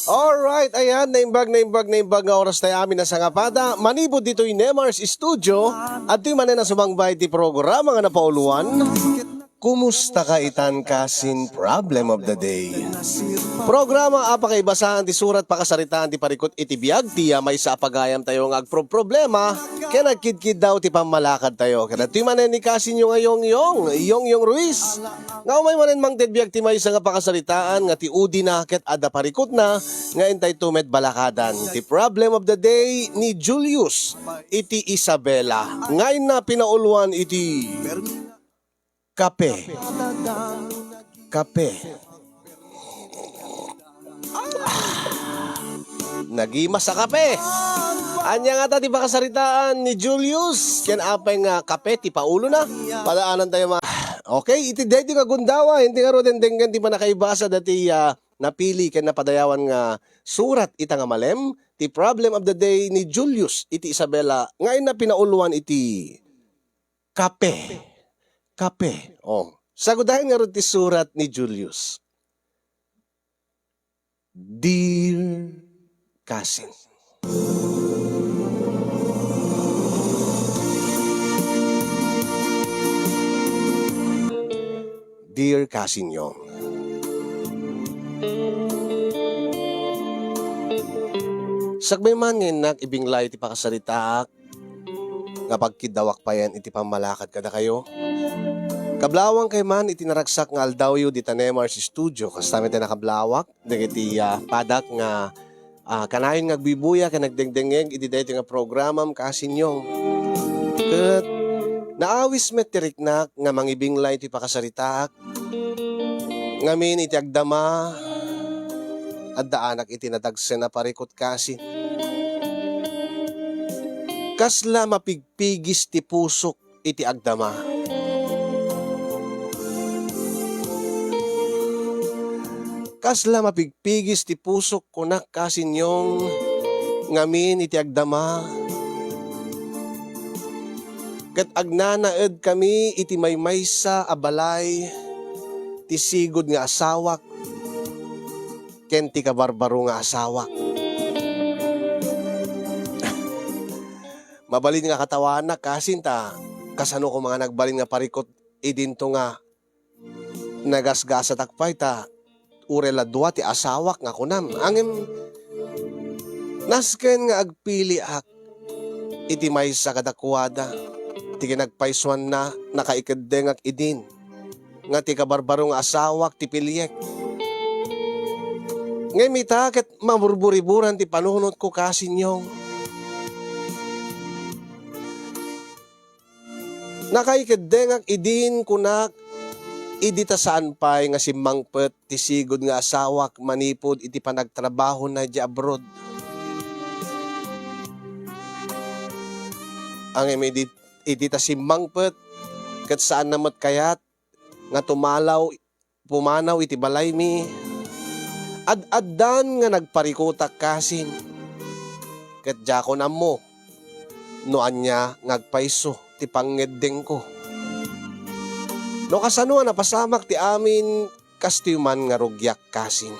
Alright, ayan, naimbag nga oras tayo amin na sa ngapada. Manibod dito yung Nemars Studio at di man na sumangbay ti programa nga napauluan. Kumusta ka itan kasin problem of the day? Programa apakaibasahan ti surat pakasaritaan ti parikot iti biag tiya may sa apagayam tayo nga problema kaya nagkidkid daw ti pamalakad tayo. Kaya ti manen ni kasin yung yung Ruiz. Nga umay manen mang biag ti may sa nga pakasaritaan nga ti udi na ket ada parikot na nga intay tumet balakadan. Ti problem of the day ni Julius iti Isabela. Ngayon na pinauluan iti kape. Nagima sa kape. Anya nga ta di ba kasaritaan ni Julius? Yan apay nga kape ti paulo na. Padaanan tayo Okay, iti deti nga gundawa. Hindi nga ro dendenggan ti pa nakaibasa dati napili ken napadayawan nga surat ita nga malem. Ti problem of the day ni Julius iti Isabela. Ngayon na pinauluan iti kape. Sagudahin nga ro ti surat ni Julius. Dear Cousin. Dear Cousin Yong. Sagbay man ngayon ibinglay iti pakasaritak nga pagkidawak pa yan iti pamalakad kada kayo. Kablawang kay man itinaragsak nga aldawyo di Nemars Studio kastamit na nakablawak dagiti padak nga kanayon nga agbibuya ka nagdengdengeg iti dayto nga programam kasinyong. Ket naawis met tiriknak nga mangibinglay iti pakasaritak ngamin iti agdama at daanak iti nadagsen na parikot kasi. Kasla mapigpigis ti pusok iti agdama. Kasla mapigpigis ti pusok kunak kasinyong ngamin iti agdama. Ket agnanaed kami iti maymaysa abalay ti sigod nga asawak ken ti kabarbaro nga asawak. Mabalin nga katawanak kasinta kasano ko mga nagbalin nga parikot idinto nga nagasgasa takpay ta urela dua ti asawak nga kunam. Angem nasken nga agpili ak iti maysa kadakwada ti ginagpaisuan na nakaikadeng ak idin nga ti kabarbaro nga asawak ti pilyek. Ngay mita ket maburburiburan ti panunot ko kasinyong. Nakaikadeng ak idin kunak idita saan pay nga si mangpet ti sigod nga asawak manipod iti panagtrabaho na di abroad. Ang idita si mangpet ket saan namat kayat nga pumanaw iti balay mi. Ad-addan nga nagparikutak kasin. Ket jako na mo no anya ngagpaiso ti pangeddeng ko. No kasano napasamak ti amin kastiuman nga rugyak kasin.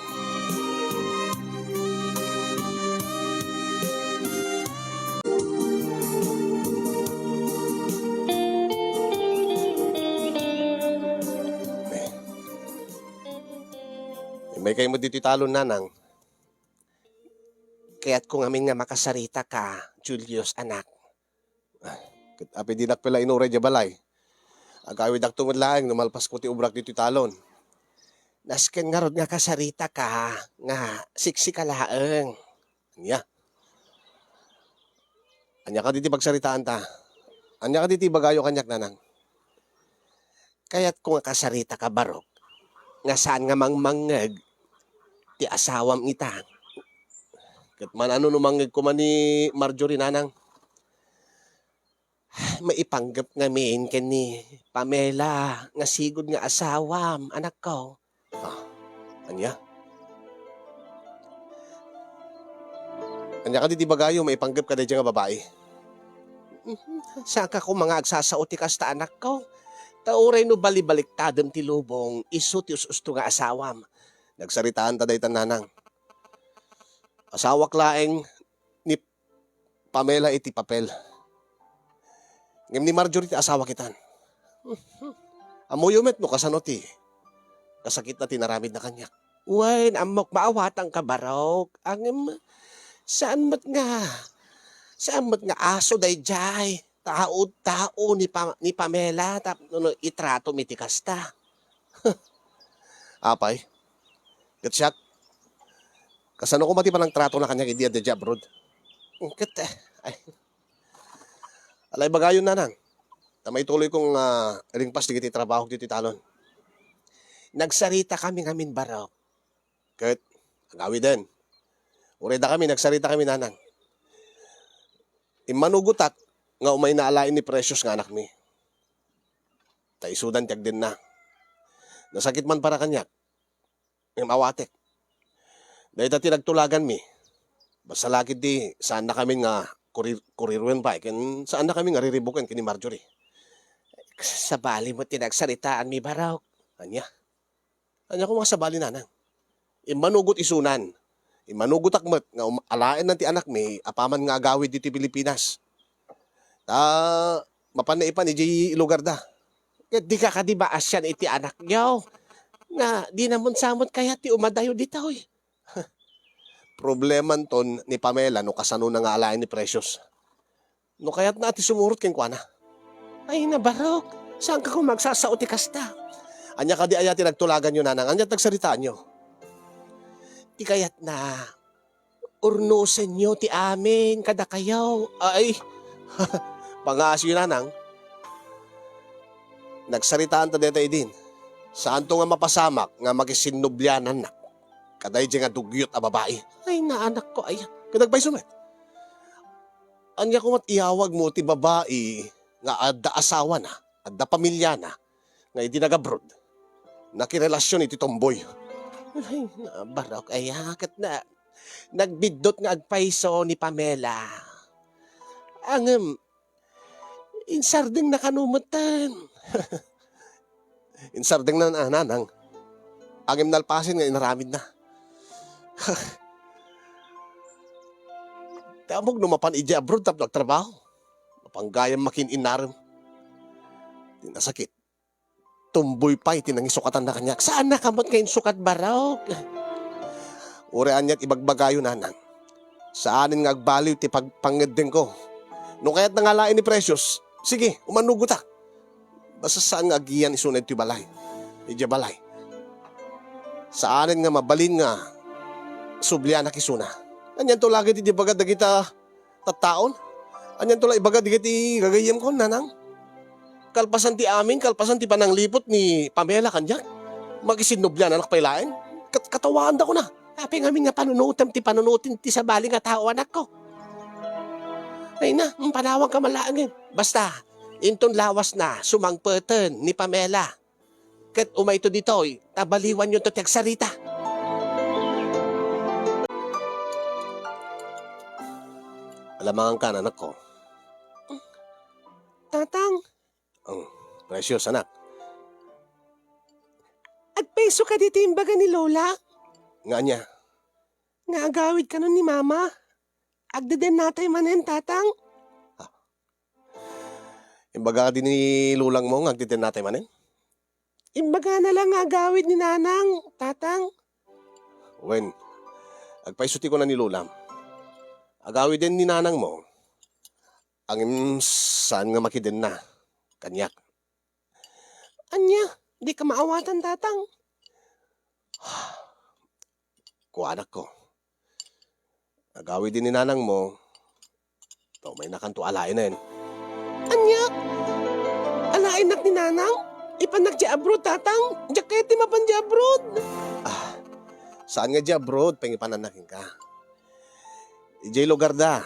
May kayo mo dito talon nanang. Kaya't kung amin nga makasarita ka, Julius anak. Api dinak pala inuray di balay. Agawid ak tumadlaeng numalpas ko ti ubrak dito talon. Nasken nga rod nga kasarita ka, nga siksi ka laeng. Anya ka diti pagsaritaan ta. Anya ka diti bagayo kanyak nanang. Kaya't kung nga kasarita ka barok, nga saan nga mangmangeg, ti asawam ita. Kat man ano numangeg ko man ni Marjorie nanang. Maipanggap ngamin ken ni Pamela nga sigod nga asawam anak ko. Anya ka diti bagayo maipanggap ka dayjay nga babae. Saan ka ko mga agsasaoti kasta anak ko? Tauray no balibaliktadem ti lubong isu ti usto nga asawam. Nagsaritaan ta daytan nanang. Asawa klaeng ni Pamela iti papel. Ngem ni Marjorie ti asawa kitan. Amoyumet no kasano ti. Kasakit na tinaramid na kanyak. Wen, amok maawatang kabarok. Ang saan mat nga aso dayjay. Tao ni Pamela tap no itrato mitikas ta. Apay. Gatsyat. Kasano ko mati pa ng trato na kanyang idea de abroad. Kat ay. Alay bagayon na nang. Tamay tuloy kong ringpas digiti trabaho dito talon. Nagsarita kami ngamin barok. Kat agawi din. Ureda kami nagsarita kami nanang. Imanugutak nga umay naalain ni Precious nga anak mi. Taisudan tiyak din na. Nasakit man para kanyak. Ng awatek. Dahil tati nagtulagan mi. Basta lakid di saan na kami nga kurirwen pa. Saan na kami nga riribukan kini Marjorie. Sa bali mo tinagsaritaan mi baraw. Anya ko mga sabali nanang. Imanugot isunan. Imanugot akmat nga alain ng ti anak mi apaman nga agawid dito Pilipinas. Mapanaipan iti lugar da. Di ka kadiba asyan iti anak nyaw. Nga di namon samot kaya ti umadayo dito eh. Probleman ton ni Pamela no kasano na nga alain ni Precious. No kaya't na ati sumurot ken kuana. Ay nabarok, saan ka kung magsasao ti kasta? Anya ka di ayati nagtulagan nyo nanang, anya tagsaritaan nyo. Di kayat na, urnusen nyo ti amin, kada kayaw. Ay, pangasyo nanang. Nagsaritaan ta detay din. Saan to nga mapasamak nga magisinubyanan na. Kaday di nga dugyot a babae. Ay naanak ko, ay, kadagbay sumet. Anya ko mat iawag mo ti babae nga adda asawa na, adda pamilya na, nga iti nag-abroad. Nakirelasyon iti tomboy. Ay, barok, ay hakat na. Nagbidot nga agpaiso ni Pamela. Ang, insardeng nakanumutan. Insardeng na nanang. Angim nalpasin nga inaramid na. Tamog numapan iji abroad tap nagtrabaho. Mapanggayang makin inaram. Tinasakit. Tumboy pa iti nang isukatan na kanyak. Saan na kamot ngayon sukat baraw? Urean niya't ibagbagayo nanang. Saanin nga agbaliw ti pagpangedeng ko. No kaya't nangalain ni Precious. Sige, umanugutak. Basta saan nga agiyan isunod ti balay. Iti balay. Saanin nga mabalin nga sublian na kisuna. Anyan to lagi ti bagad dagita tattaon. Anyan to lagi bagad dagiti gagayem ko nanang. Kalpasan ti amin, kalpasan ti pananglipot ni Pamela kanyak. Magisinubyan anak pailain. Katawaan da ko na. Hapi nga nga panunutam ti panunutin ti sabali nga tao anak ko. Ay na, panawang ka malaangin. Basta, inton lawas na sumangpeten ni Pamela. Kat umay to dito, tabaliwan yun to tiagsarita. Alamangan ka, anak ko. Tatang. Precious, anak. Agpeso ka dito yung baga ni Lola? Nga niya. Nga agawid ka nun ni Mama. Agdeden natay manen, tatang. Imbaga din ni Lulang mo, agdeden natay manen? Imbaga na lang agawid ni Nanang, tatang. Wen, agpaisuti ko na ni Lulam. Agawid din ni Nanang mo. Ang saan nga makiden na. Kanyak. Anya, di ka maawatan, tatang. Kuanak ko. Agawid din ni Nanang mo. To may nakanto alain na yun. Anya? Alain nak ni Nanang? Ipanak di abroad, tatang. Jaketi mapan di abroad. Saan nga di abroad? Pangipanakin ka. Ijay lugar da.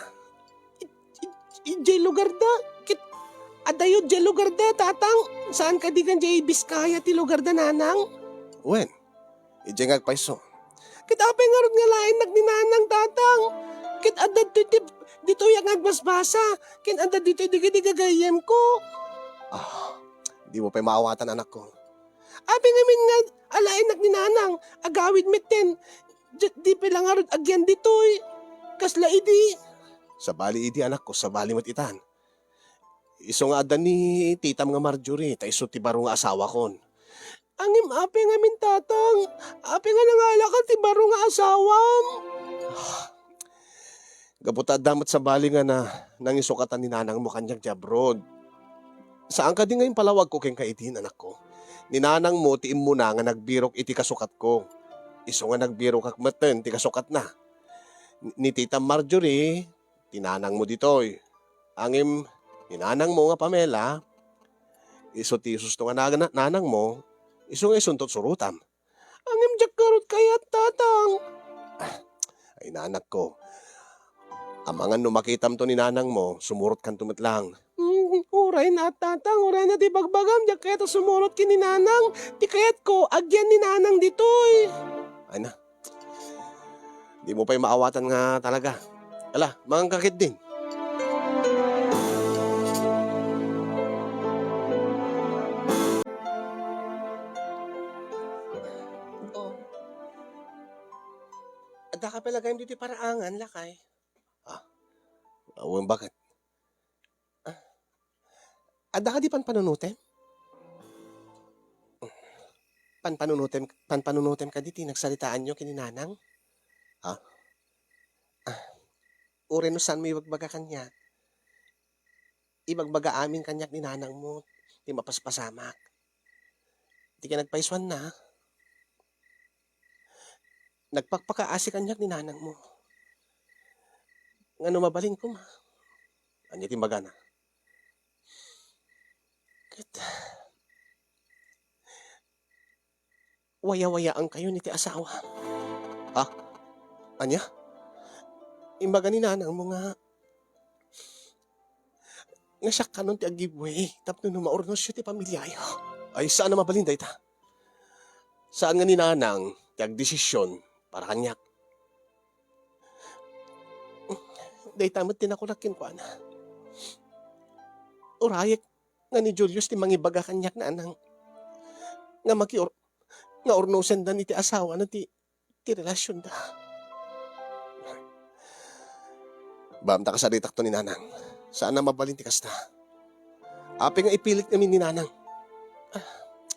Ijay lugar da? Adayo di lugar da, tatang. Saan ka di kan di Biskaya ti lugar da, Nanang? Wen? Ijay nga paiso. Kitapay nga rin nga lain nag ni Nanang, tatang. Kit adad dito yung agbasbasa. Kin adad dito digagayem ko. Di mo pa maawatan, anak ko. Abi ngamin nga, alain nag ni Nanang. Agawid meten. Di pa lang nga rin agyan dito eh. Kasla idi. Sa bali idi anak ko, sa bali matitan. Iso nga adan ni titam nga Marjorie, ta iso ti baro nga asawa kon. Angim ape nga min tatang, ape nga nangalakan ti baro nga asawam. Gabuta damat sa bali nga na nangisukatan ni nanang mo kanyang jabrod. Saan ka di ngayon palawag ko keng kaitin anak ko? Ni nanang mo tiim mo na nga nagbirok iti kasukat ko. Iso nga nagbirok kakmaten ti kasukat na. Ni tita Marjorie, tinanang mo ditoy. Angim, ni nanang mo nga Pamela, iso ti susto nga nanang mo, iso nga isuntot surutam. Angim jak karot kayat tatang. Ay nanak ko, amangan no makitam to ni nanang mo, sumurot kan tumitlang. Uray na tatang, uray na di bagbagam, jak kaya to sumurot ki ni nanang, di kayat ko, agyan ni nanang ditoy. Ay na, di mo pa'y maawatan nga talaga. Ala, mga kakit din. Oh, ada ka pala gayam dito paraangan, lakay. Ah, awang bakit? Ada ka di panpanunutem? Panpanunutem ka diti, nagsalitaan nyo kininanang? Ha? Ure no saan mo ibagbaga kanya? Ibagbaga amin kanyak ni nanang mo, di mapaspasamak. Di ka nagpaiswan na. Nagpakpakaasi kanyak ni nanang mo. Nga mabalin ko ma. Anya timbaga na. Waya-wayaan kayo ni ti asawa. Ha? Anya? Imbaga ni nanang mo nga siya kanon ti agibway tapno no maurnos siya ti pamilyayo. Ay saan na mabalin dayta? Saan nga ni nanang ti agdesisyon para kanyak? Dayta mo't tinakulakin ko ana. Urayek nga ni Julius ti mangibaga kanyak na anang nga nga ornosen da ni ti asawa na ti relasyon da. Bamta ka sa ditak to ni nanang. Saan na mabalin ti kasta? Ape nga ipilit namin ni nanang.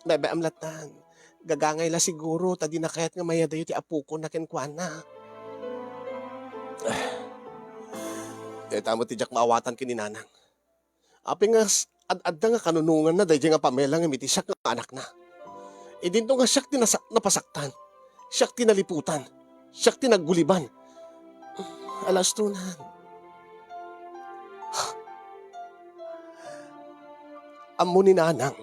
Bebe amlatan. Gagangay la siguro, tadi na kaya't nga mayadayo ti apo ko na kenkwana. Tamo ti jak maawatan kini nanang. Ape nga ad-adda nga kanunungan na dahil nga Pamela nga miti siyak nga anak na. E dinto nga siyak napasaktan. Siyak tinaliputan. Siyak tinagguliban. Alas tunan. Amo ni nanang,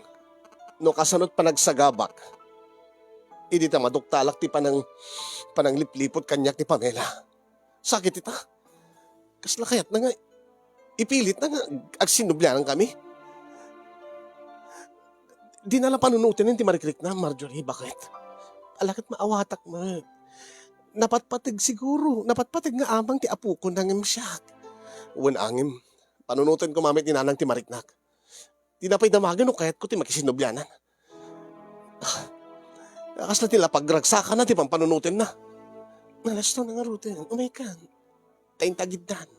no kasanot panagsagabak, idi ta maduktalak ti panangliplipot kanyak ni Pamela. Sakit ita. Kasla kayat na nga, ipilit na nga, agsinublanan kami. Di nala panunutin ti marikrik na, Marjorie, bakit? Alakit maawatak mo. Napatpatig siguro, napatpatig nga amang ti apo ko nangim siyak. Uwan angim, panunutin ko mamit ni nanang ti mariknak. Di na pa'y damagan o kaya't ko ti makisinubyanan. Kasla tila pagragsakan na ti pampanunutin na. Nalasto na nga rute, umaykan. Tayin tagiddan.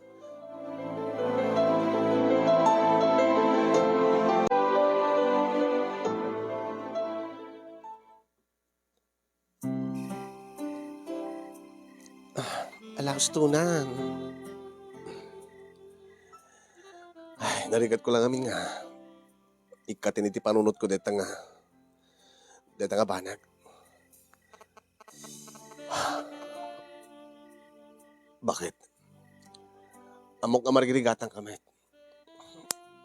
Alas tunan. Ay, narigat ko lang amin nga. Ikatin iti panunot ko deta nga banag. Bakit? Amok nga marigrigatang kamit.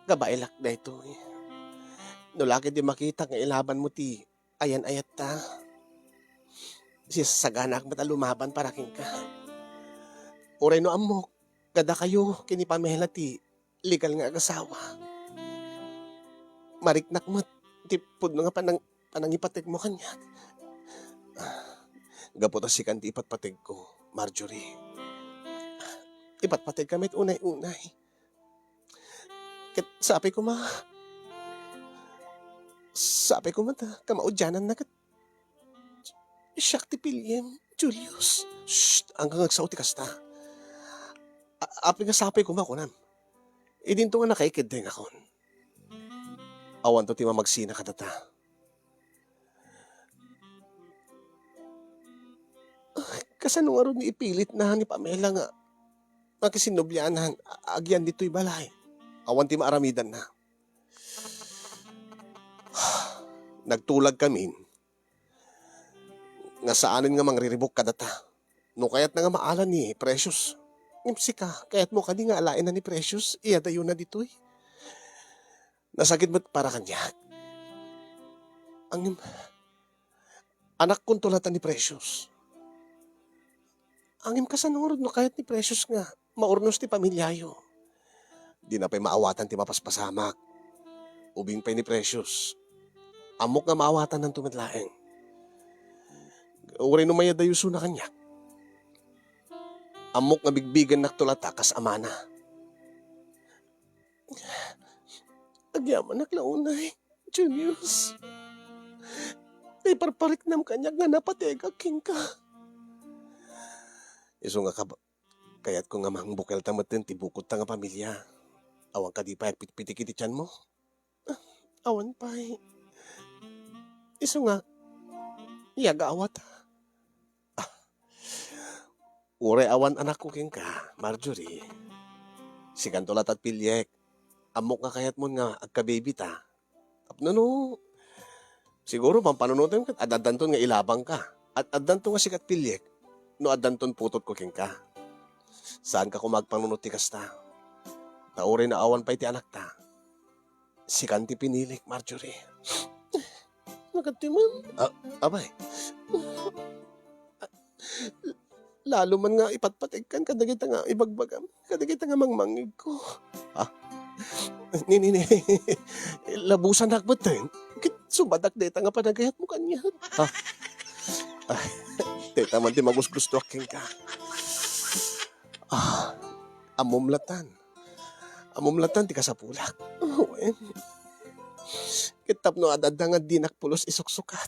Gabailak na ito eh. Nulakit di makita nga ilaban mo ti ayan-ayat ta. Sisaganak mata lumaban para king ka. Uray no amok, kada kayo kini Pamela ti legal nga agasawa. Mariknak mo, tipod nga panangipatig mo kanya. Gaputas si kanti ipatpatig ko, Marjorie. Ipatpatig kamit unay-unay. Kat sabi ko kamaudyanan na kat. Siyak ti Piliem, Julius. Shh, hanggang agsaw ti kasta. Apli nga sapay ko makunan. Idinto nga nakaikid din akon. Awan to ti mamagsina kadata. Kasano nga ron ni ipilit na ni Pamela nga makisinobyanan agyan dito'y balay. Awan ti maaramidan na. Nagtulag kami nga saanin nga mangriribok kadata. No kayat na nga maalan ni Precious. Ngimsi ka, kaya't mo kadi nga alain na ni Precious, iya dayo na dito'y. Nasagid mo't para kanya. Ang anak kong tulatan ni Precious. Angim kasanurod no kahit ni Precious nga, maurnos ti pamilyayo. Di na pa'y maawatan ti mapaspasamak. Ubing pa'y ni Precious. Amok nga maawatan ng tumadlaeng. Uri no maya dayuso na kanya. Amok nga bigbigan naktulata kas amana. Agyaman naklaunay, Julius. Ay parparik nam kanya nga napatega king ka. Iso nga kaya't ko nga mangbukel tamatin tibukot ta nga pamilya. Awan ka di pa pitpitik iti tiyan mo. Awan pa Iso nga, iyaga awat. Ure awan anak ko king ka, Marjorie. Si kantulat at pilyek. Amok nga kayat mo nga agka-baby ta. Tapno no. Siguro pampanunutin ka, adadanton nga ilabang ka. At adanton nga sikat pilyek. No adanton putot ko king ka. Saan ka kumagpanunuti kasta? Tauri na awan pa iti anak ta. Si kanti pinilik, Marjorie. Magatiman. Abay. Lalo man nga ipatpatigkan, kadagita nga ibagbagam. Kadagita nga mangmangig ko. Ni. Labusan nakbat din. Subadak deta nga panagayat mo kanya. Ay, deta man di magusgusto aking ka. Amumlatan. Amumlatan ti kasapulak. Kitap no adada nga dinak pulos isuksukat.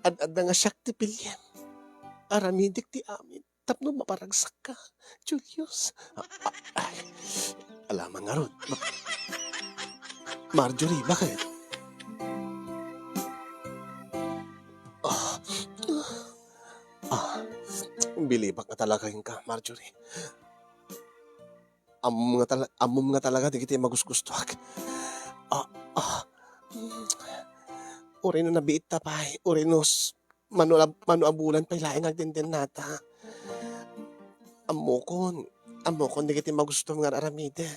Adada nga siyak ti pilyen. Aramidik ti amin. Tapno maparagsak ka, Julius. Ay, alamang nga ron. Marjorie, bakit? Bilibak nga talaga yun ka, Marjorie. Amom nga talaga, di kita magusgustuak. Uri no nabiit tapay, uri no manuabulan pa'y laing agdenden nata. Amokon, di kita magusto nga aramide.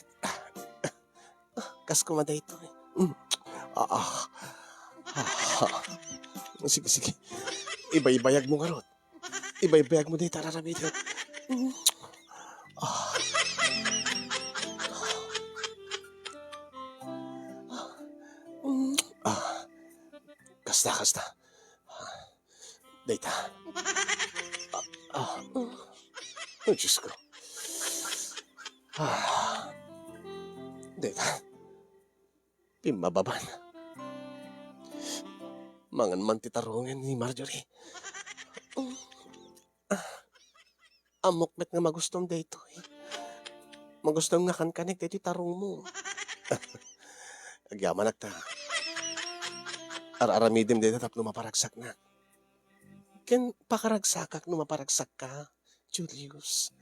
Kas kumaday ito. Sige. Ibaybayag mo nga rot. Ibaybayag mo dito aramide. Kasta. Data. Oh, Diyos ko. Data. Pimababan. Mangan man titarungan ni Marjorie. Amok met nga magustong dito Magustong nga kankanig dito tarong mo. Agyaman nagta. Araramidim dito tapno maparagsak na. Ken pakaragsakak no maparagsak ka, Julius.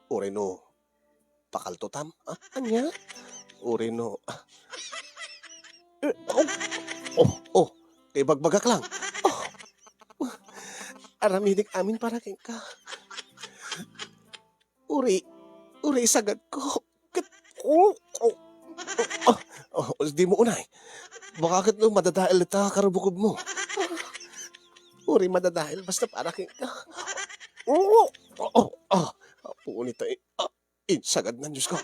Ureno, pakaltotam? Anya? Ureno. Kay bagbagak lang. Aramidik amin para king ka. Uri sagad ko. Di mo unay. Baka no madadahil ita karubukob mo. Uri madadahil basta para king ka. Puunit tayo. Sagad na, Diyos ko.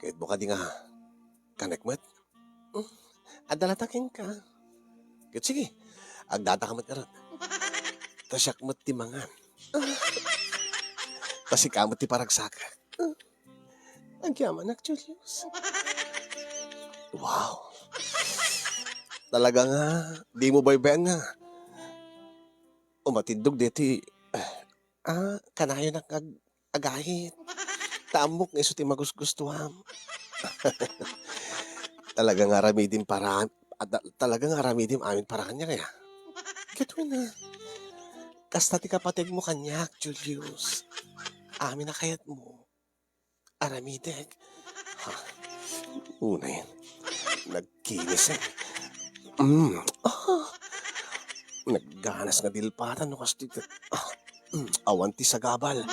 Kahit buka di nga kanekmat. Adalatakin ka. Kahit sige, agdatakamat ka rin. Tasyak mo't timangan. Tasikamot ti paragsaka. Agyaman nak, Julius. Wow. Talaga nga, di mo baybayan nga. Umatindog deti. Kanayo na agahit. Taamok nga iso ti magusgustuham. Talaga nga ramidim para talaga nga ramidim amin para kanya kaya. Gatuin na. Kasta ti kapatid mo kanyak, Julius. Amin na kayat mo. Aramideg. Ha, una yan. Nagkinis eh. Nagganas nga dilpatan no kasti. Awan ti sagabal.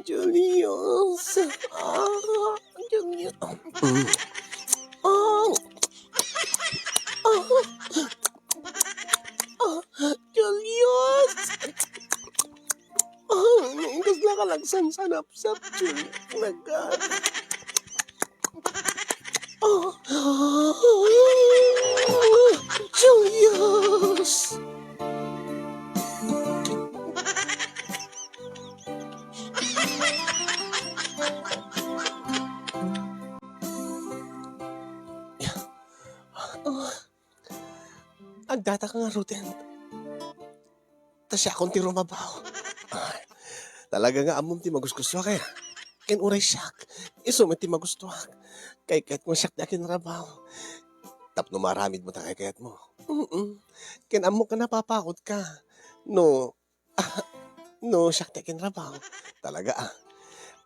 Julius. Julius. Julius. Ingas lang kalagsan sanap-sap, Julius. Julius. Agdata ka nga, Ruten. Ta siya akong ti rumabaw. Talaga nga amom ti magusgusto kaya. Ken uray siyak. Isumet ti magusto. Kay kahit mo siyak di akin rabaw. Tapno maramid mo ta kay kayat mo. Ken amo ka napapakot ka. No, siyak di akin rabaw. Talaga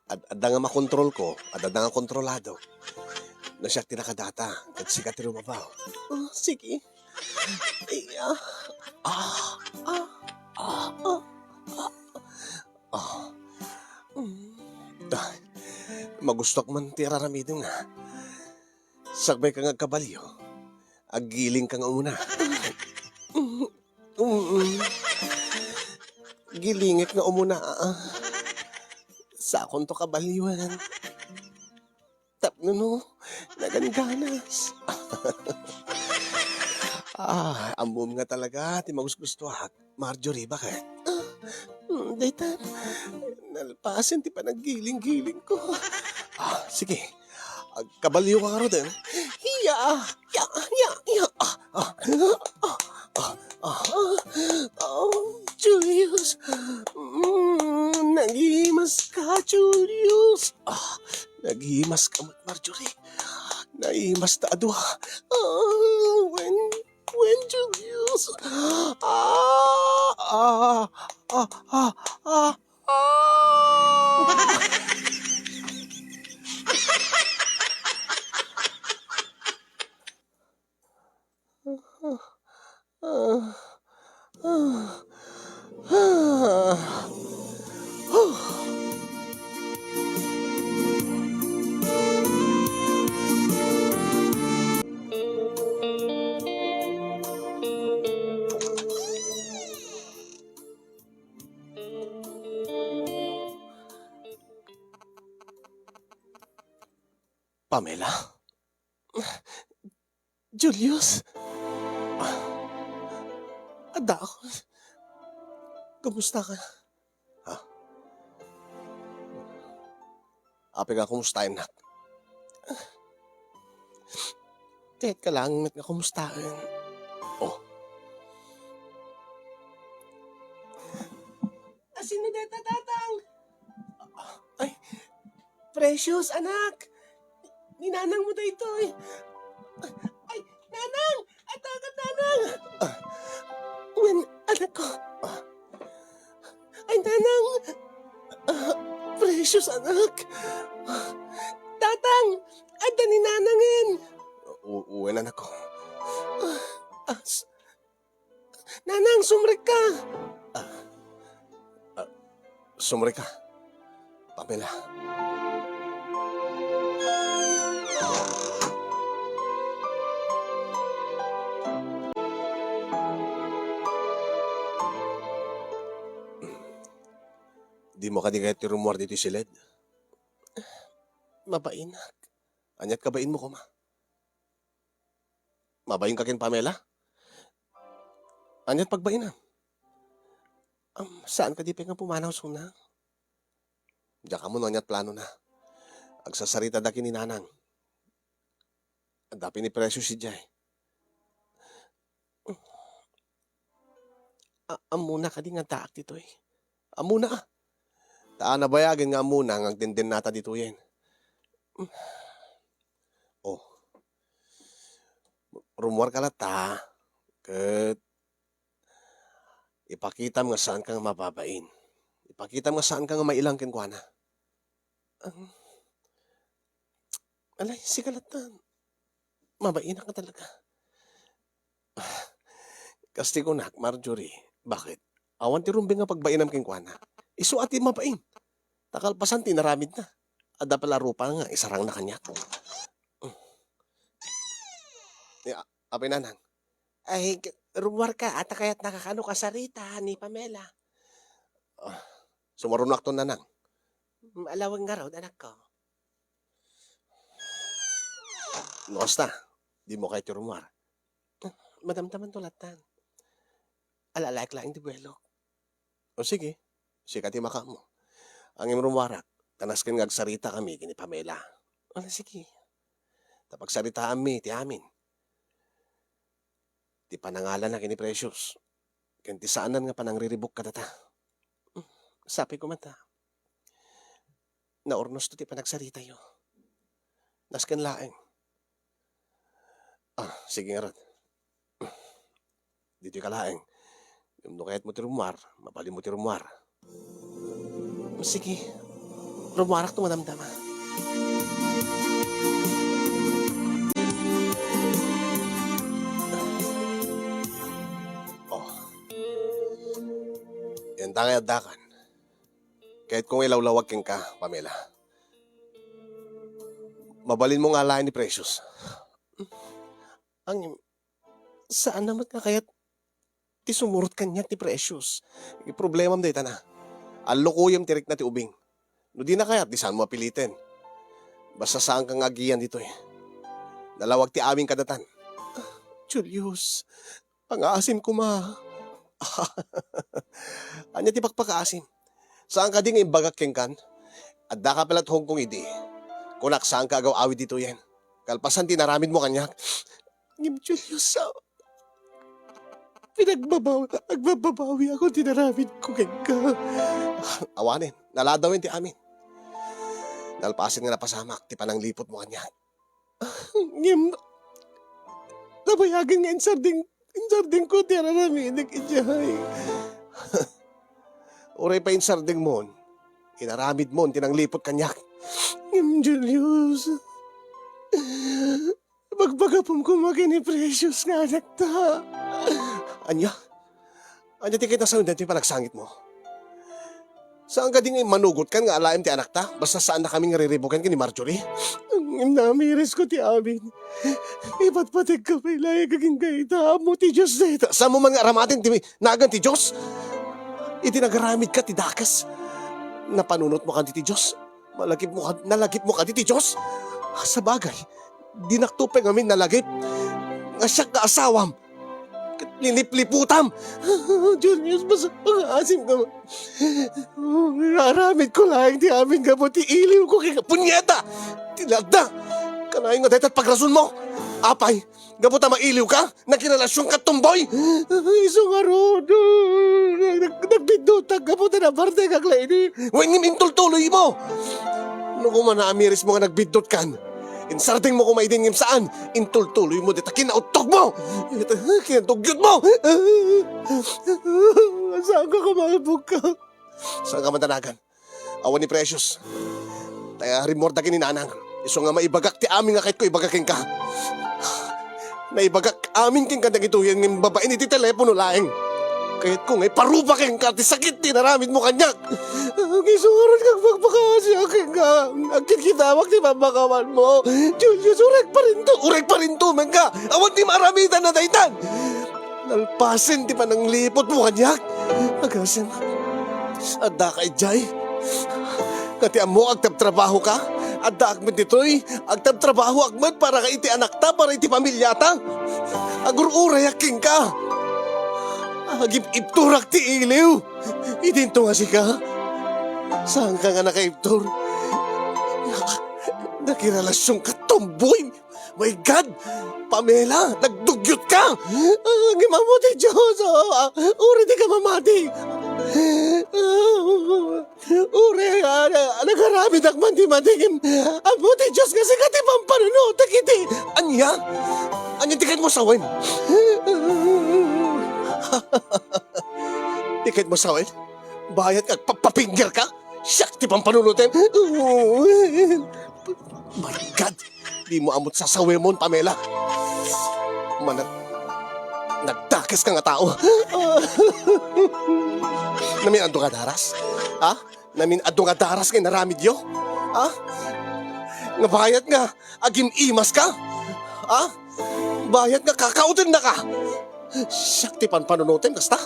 Adda nga makontrol ko, adda nga kontrolado. No siyak ti nakadata. Kat sikat ti rumabaw. Sige. Magustok man ti raramidong nga. Sakbay ka nga kabalyo. Agiling ka nga una. Gilingit nga umuna. Sakon to kabalyuan. Tapno no, naganganas. Ambom nga talaga, ti magusgustuhan. Marjorie, bakit? Daytan, nalpasin ti panaggiling-giling ko. Sige, kabalyo ka nga rin. Hiya! Julius! Naghimas ka, Julius! Naghimas ka, Marjorie. Naimas ta adwa. When Julius. Pamela? Julius? Ada ako. Kumusta ka? Ape ka, kumustahin na? Kahit ka lang, met nga kumustahin. Sino deta, tatang? Ay, Precious, anak! Ninanang mo dito eh. Ay, nanang! Atakat, nanang! Anak ko. Ay, nanang! Precious, anak! Tatang! Ada ninanangin! Uwan, anak ko. Nanang, sumrik ka! Sumrik ka? Pamela. Di mo ka di kahit rumor dito silid. Mabainak. Anyat kabain mo ko, ma. Mabayin ka kin Pamela? Anyat pagbain na. Saan ka di pa nga pumanaw suna? Diyan ka mo nanyat plano na. Agsasarita da kininanang. Ang dapi ni presyo si Jay. Amuna ka di nga taak dito eh. Amuna ah. Taan na bayagin nga amuna ang tindin nata dito yan. Oh. Rumor ka lata. Kat ipakita mo nga saan ka nga mababain. Ipakita mo nga saan ka nga mailangkin ko na. Alay, si kalatan. Mabain ka talaga. Kasti ko nak, Marjorie. Bakit? Awan ti rumbing nga pagbainam king kuana. Isu ati mabain. Takalpasan tinaramid na. Ada pala rupa nga, isarang na kanya. Apay nanang. Ay, rumor ka, ata kaya't nakakano ka sa Rita ni Pamela. Sumarunak to nanang. Alawang nga raw, anak ko. Nosta, di mo kayo rumor. Madamdaman tulatan. Alalaik lang di buwelo. O sige, sikati maka mo. Ang imrumarak, tanaskin ngagsarita kami kini Pamela. O sige. Tapag sarita kami, ti amin. Ti panangalan na kini Precious. Kanti saanan nga panangriribok ka data. Sabi ko mata. Naornos to ti panagsarita yo. Nasken laeng. Sige nga ron. Dito ka laeng. Yung nukayat mo ti rumar, mapali mo ti rumar. Sige. Rumarak to madamdama. Yan tangay adakan. Kahit kung ilawlawag king ka, Pamela. Mabalin mo nga lain ni Precious. Saan naman ka kaya't ti sumurot kanya ti Precious? Problema mo dito na. Alukuyam tirik na ti ubing. No di na kaya't di saan mo apilitin. Basta saan kang agiyan dito eh. Nalawag ti aming kadatan. Julius, pang-aasim ko ma. Anya ti pagpakaasim. Saan ka di nga imbagak kengkan? At da ka palat Hong Kong idi. Kunak saan ka agaw awid dito yan. Kalpasan tinaramid mo kanyak. Ngim Julius, agbabawi ako tinaramid ko kengka. Awanin, naladawin ti amin. Nalpasin nga napasamak, ti panang lipot mo kanyak. Ngim, nabayagin nga insarding ko tinaramid nag-ijahay. Uray pa insarding mo, inaramid mo, tinanglipot kanyak. Ngim Julius, magbagapom ko ni Precious nga anak ta. Anya ti kita sa undan ti panagsangit mo. Saan ka di nga manugot kan nga alaim ti anak ta? Basta saan na kami nga riribukan ka ni Marjorie? Ang namiris ko ti amin. Iba't patig ka pa ilay kaging kaita mo ti Diyos na ita. Saan mo man nga aramatin ti nagan ti Diyos? Itinagaramid ka ti dakas. Napanunot mo ka ti Diyos. Nalagip mo ka ti Diyos. Sa bagay, dinaktupeng amin nalagip. Nga siya ka asawam. Linip-liputam. Julius, basta pang-asim ka. Naramid ko lang ti amin ka mo ti iliw ko kaya punyeta. Tilagda. Kanayin nga dahit pagrason mo. Apay, gabuta mailiw ka? Nakinalasyon ka tumboy? Iso nga ron. Nagbindutag gabuta na parte kaklaini. Huwag intultuloy mo. Nung kumanaamiris mo nga nagbindut kan. Insarding mo kumaidin ngim saan. Intultuloy mo dito kinautog mo. Kinatugyot mo. Saan ka kumabog ka? Saan ka madanagan? Awan ni Precious. Taya rimorda kininanang. Iso nga maibagak ti amin nga kahit ko ibagaking ka. Naibagak amin king kadagituyan ng babae ni ti telepono laeng. Kahit kung ay parupa keng ka, ti sakit ti naramid mo kanyak. Ang isurat kang magpakasi aking ka. Ang kitawag ti mabakawan mo. Julius, urek pa rin to, mengka. Awan ti maramitan na daytan. Nalpasin ti pananglipot mo kanyak. Agasin, adda kay Jay. Kati amo agtabtrabaho ka. Adda agmed ditoy. Agtabtrabaho agmed para ka iti anak ta, para iti pamilya ta. Agururay aking ka. Agip-ipturak ti iliw. Idinto nga si ka. Saan ka nga naka-Hector? Nakirelasyon ka, tomboy! My God! Pamela, nagdugyot ka! Ang mamuti, Diyos! Uri, di ka mamati! Uri, nagaramid ak man di matigim! Ang buti, Diyos, kasi katipang panuno, takiti! Anya? Anya, tikit mo sawin? Tikit mo sawin? Bayad ka, papapinggir ka? Siyak, tipang panunutin! My God! Di mo amot sa sawemon, Pamela. Nagdakis ka nga tao. Namin ando ka daras? Ha? Namin ando ka daras kay naramid yo? Ha? Nga bayad nga, agim imas ka? Ha? Bayad nga, kakautin na ka? Siyak, tipan panunutin, basta.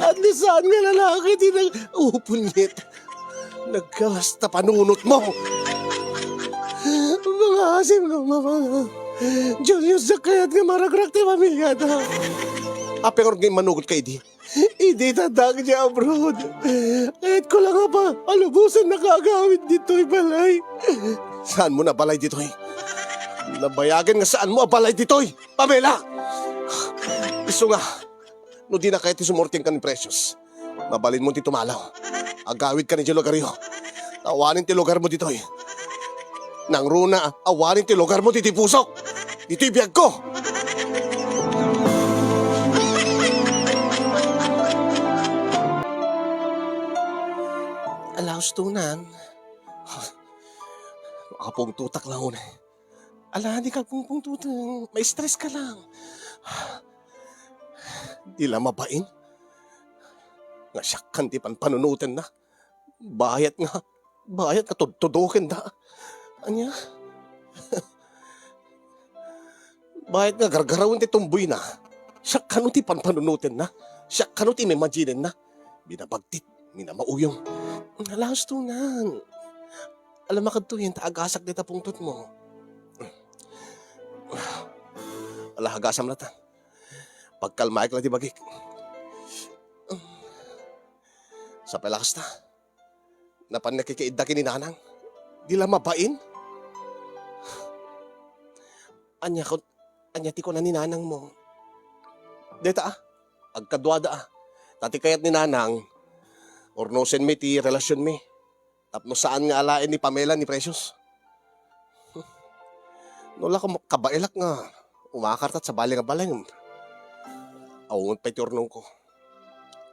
At lisaan nga lalaki, di nang upunyit. Nagkasta panunot mo. Mga asim ng mama. Julius, zakayat nga maragrak ti pamilya na. Apeng orgay manugot ka, Idi. Idi, tadag niya abroad. Kahit ko lang nga pa, alubusan nakagawin dito'y balay. Saan mo na balay dito'y? Nabayagan nga saan mo balay dito'y, Pamela? Iso nga, no di na kahit isumorting ka ni Precious. Mabalin mo ti tumalaw. Agawid ka ni Lugario. Awanin ti lugar mo dito'y. Nang runa, awanin ti lugar mo dito'y pusok. Dito'y biyag ko. Alaos tunan. Makapong tutak lang una. Ala, di ka pong tutak. May stress ka lang. Di lang mabain. Nga siya kantipan panunutin na. Bayat nga tudukin da. Anya? Bayat nga gargarawin ti tumboy na. Siya kanuti panunutin na. Siya kanuti may majinin na. Binabagtit, minamauyong. Alas tunan. Alam makadtuhin, taagasak di tapungtot mo. Alahagasam na ta. Pagkalmaik lang di bagik. Sa pelakas na. Napan nakikiidda kininanang. Di lang mabain. Anya ti ko na ninanang mo. Deta agkadwada Tati kayat ni nanang, ornosen mi ti relasyon mi. Tapno saan nga alain ni Pamela ni Precious. Nula ko kabailak nga. Umakartat sa bali nga balang. Aungon pa iti ornong ko.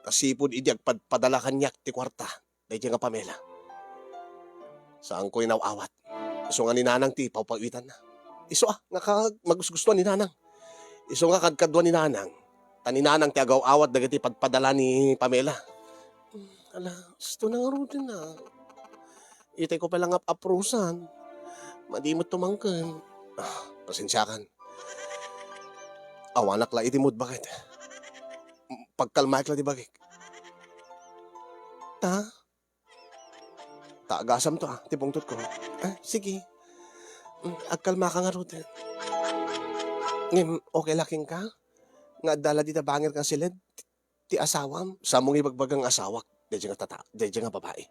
Kasipod idi agpadala kanyak ti kwarta. Dahil nga Pamela. Saan ko inawawat. Iso nga ni nanang ti paupawitan na. Iso nga magusgustuhan ni nanang. Iso nga kadkadwa ni nanang. Tani nanang ti agaw-awat dagiti padpadala ni Pamela. Ala, gusto na nga rutin na. Itay ko palang aprusan. Madi mo tumangkan. Pasensyakan. Awanak la iti mood bakit? Pagkalmaik la di bagik. Taagasam to tipungtot ko. Sige. Agkalma ka nga rutin. Ngem, okay laking ka? Nga dala di bangir kang silid? Ti asawam? Sa mong ibagbagang asawak. Dahil nga babae.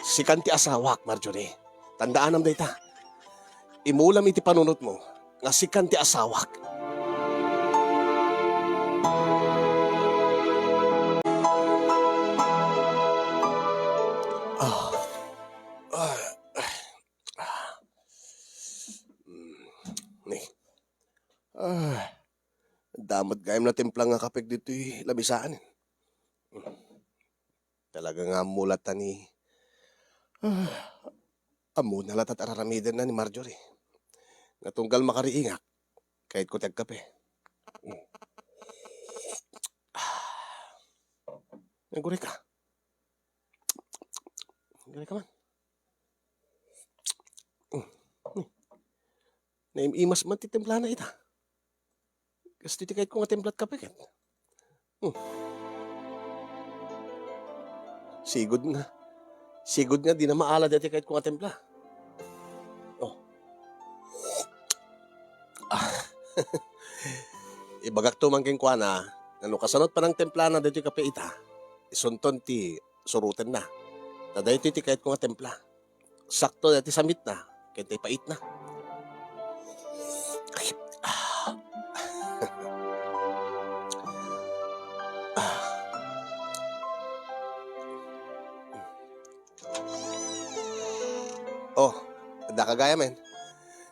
Sikan ti asawak, Marjorie. Tandaan am dayta. Imulam iti panunot mo. Nga sikan ti asawak. Damot gayam na timplang nga kapig dito'y labisaan. Talaga nga mulatan ni... Amo na latat araramiden na ni Marjorie. Natunggal makariingak. Kahit ko tagkape. Naguri ka. Naguri ka man. Naimimas man titimpla na ita. Kasi titikait ko nga templat kape ket. Sigod nga. Sigod nga, di na maala dati kahit kung atempla. Ibagak to man king kwa na, kasanot pa ng templa na dito kape ita, isunton ti suruten na. Taday iti kahit ko nga templa. Sakto dati samit na, kaya tayo pait na. Ay, ah, ah. Oh, da kagaya men.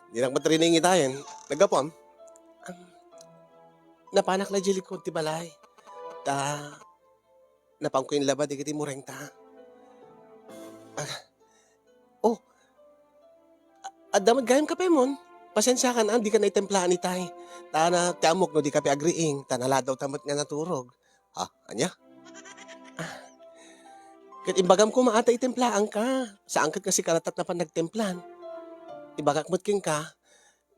Di nang matrining itayin. Nagapon. Napanak na jilik ko ti balay. Ta, napang ko yung laba, di kiti mureng ta. Oh, adamad gayam kape mon. Pasensya ka na, di ka na itemplaan itay. Ta na, tiamok no, di kape agriing. Ta naladaw tamot nga naturog. Ha, anya? Kat imbagam ko maata itemplaan ka. Sa angkat kasi kalatat na pa nagtemplan. Ibagak mo't king ka.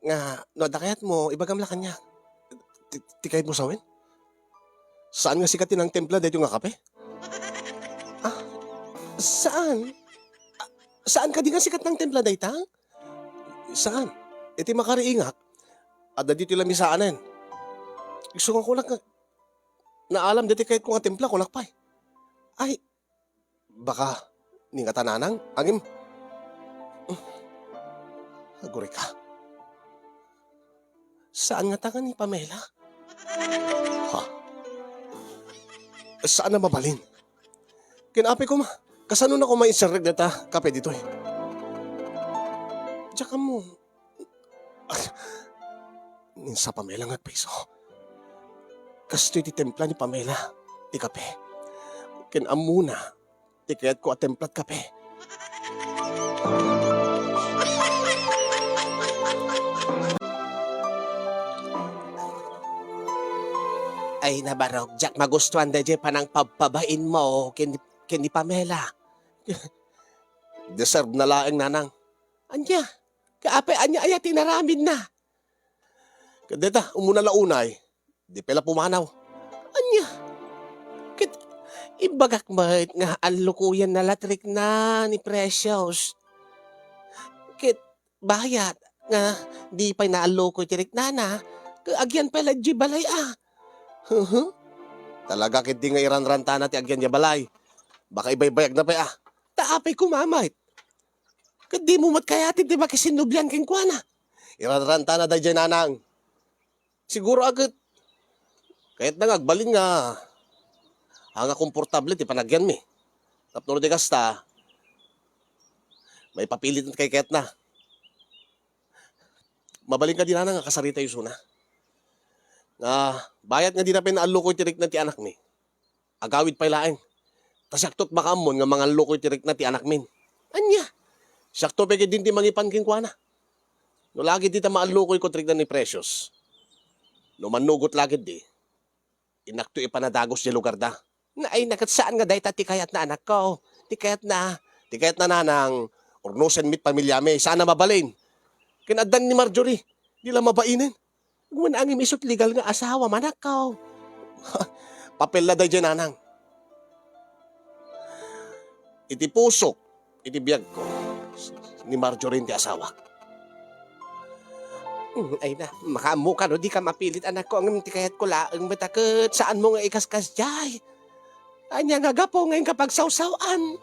Nga, no, dakayat mo, ibagam la kanya. Tikay mo sawin? Saan nga sikat ng templa dahil yung nga kape? Ah, saan? Saan ka di nga sikat ng templa dahil ta? Saan? Iti makariingak. At dito lang misaanan. Gusto nga kunak nga. Naalam dito kahit ko nga templa, kunak pa eh. Ay, baka, ni nga tananang, angim. Aguri ka. Saan nga tangan ni Pamela? Ha? Saan na mabalin? Kinapi ko ma. Kasano na ko maisarag na ta kape dito eh. Tsaka mo. Ninsa Pamela nga peso. Kasto'y ti templa ni Pamela. Ti kape. Kinamuna. Ti kayat ko at templat kape. Ay nabarog, Jack, magustuhan da dyan panang pababain mo kini Pamela. Deserve na laeng nanang. Anya, kaape anya ay tinaramin na. Kadeta, umuna launay, di pala pumanaw. Anya, ibagak mahit nga alukuyan na latrik na ni Precious. Kit, bayat nga di pa naalukoy tirik na na, agyan pala di balay ah. Talaga kiti nga iranranta na ti agyan niya balay. Baka ibay-bayag na pa ah. Taapay kumamait. Kadi mo matkayatin ti makisinubyan king kuana. Iranranta na da dyan nanang. Siguro agad. Kahit na agbalin nga. Hanga komportable ti panagyan mi. Tapno di kasta. May papilit kay kahit na. Mabaling ka din na nga kasarita yung suna. Bayat nga di na pinaalukoy tirik na ti anak mi. Agawid pa ilaeng. Tasaktot makamon nga mga lukoy tirik na ti anak min. Anya? Sakto peke din ti mangipan king kuana. No lagi di ta maalukoy ko tirik na ni Precious. No manugot lagi di. Inakto ipanadagos di lugar da. Na ay nakatsaan nga dahita ti kayat na anak ko. Ti kayat na nanang ornosen mit pamilyame. Sana mabalin. Kinadan ni Marjorie. Di lang mabainin. Kung ang imisot legal nga asawa, manakaw. Papel na dahi dyan, nanang. Iti pusok, iti biyag ko, ni Marjorie ti asawa. Ay na, makamu ka no, di ka mapilit, anak ko, ang tikayat ko laang matakot, saan mo nga ikaskas jay? Anya nga gapo ngayon kapag sawsawan.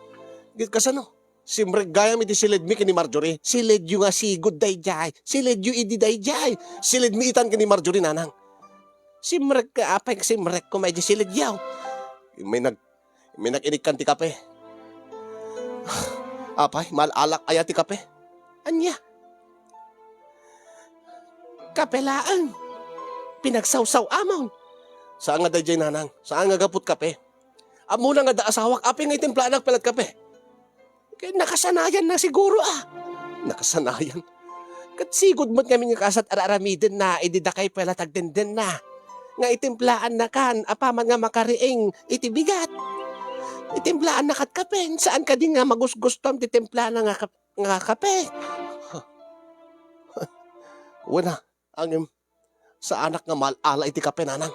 Git kasano? Simrek gayam iti silid mi kini Marjorie. Silid yu nga sigod day jay. Silid yu idi day jay. Silid mi itan kini Marjorie nanang. Simrek ka apay simrek ko may di silid yaw. May nag-inig ti kape. Apay, malalak aya ti kape. Anya? Kape laang. Pinagsawsaw amon. Saan nga day jay nanang? Saan nga gapot kape? Amuna nga da asawak apay nga itimplanak pelat kape. Nakasanayan na siguro ah. Nakasanayan. Kat sigod mo't kami nga kasat araramidin na ididakay pala tagdenden na. Nga itimplaan na kan, apaman nga makariing itibigat. Itimplaan na kat kapen, saan ka din nga magusgustom titimplaan na nga kape. Wala, ang sa anak nga malala iti kape nanang.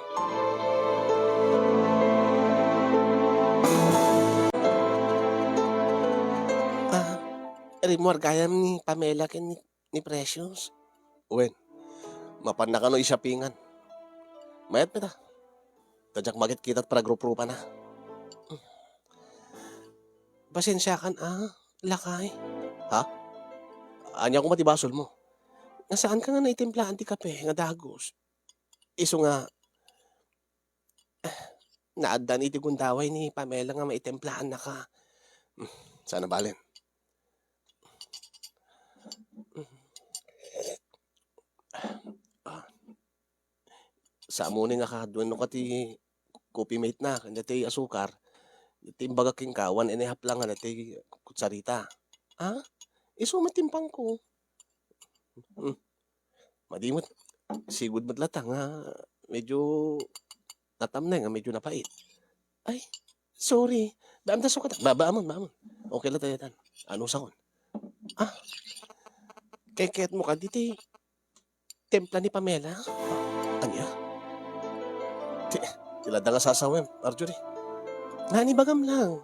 Rimor gayam ni Pamela ken ni Precious. Uwen, mapan na ka no isapingan. Mayat na ta. Tadyak magit kita para grup-grupa na. Pasensya kan, lakay. Ha? Anya ko matibasol mo. Nga saan ka nga naitimplahan ti kape, nga dagos. Iso nga, naaddan iti gundaway ni Pamela nga maitemplahan na ka. Sana balen. Sa amo ni nga kaduan no kati coffee mate na, kanya ti asukar. Iti imbaga king ka, 1.5 lang nga ti kutsarita. Iso matimpang ko. Madimot, sigud madlata nga medyo natamnay nga medyo napait. Ay, sorry. Baam ta sukat. Baamon. Okay lang tayo tan. Ano sakon? Keket mo ka diti. Templa ni Pamela. Anya? Tilada nga sasawem, Marjorie. Nani bagam lang.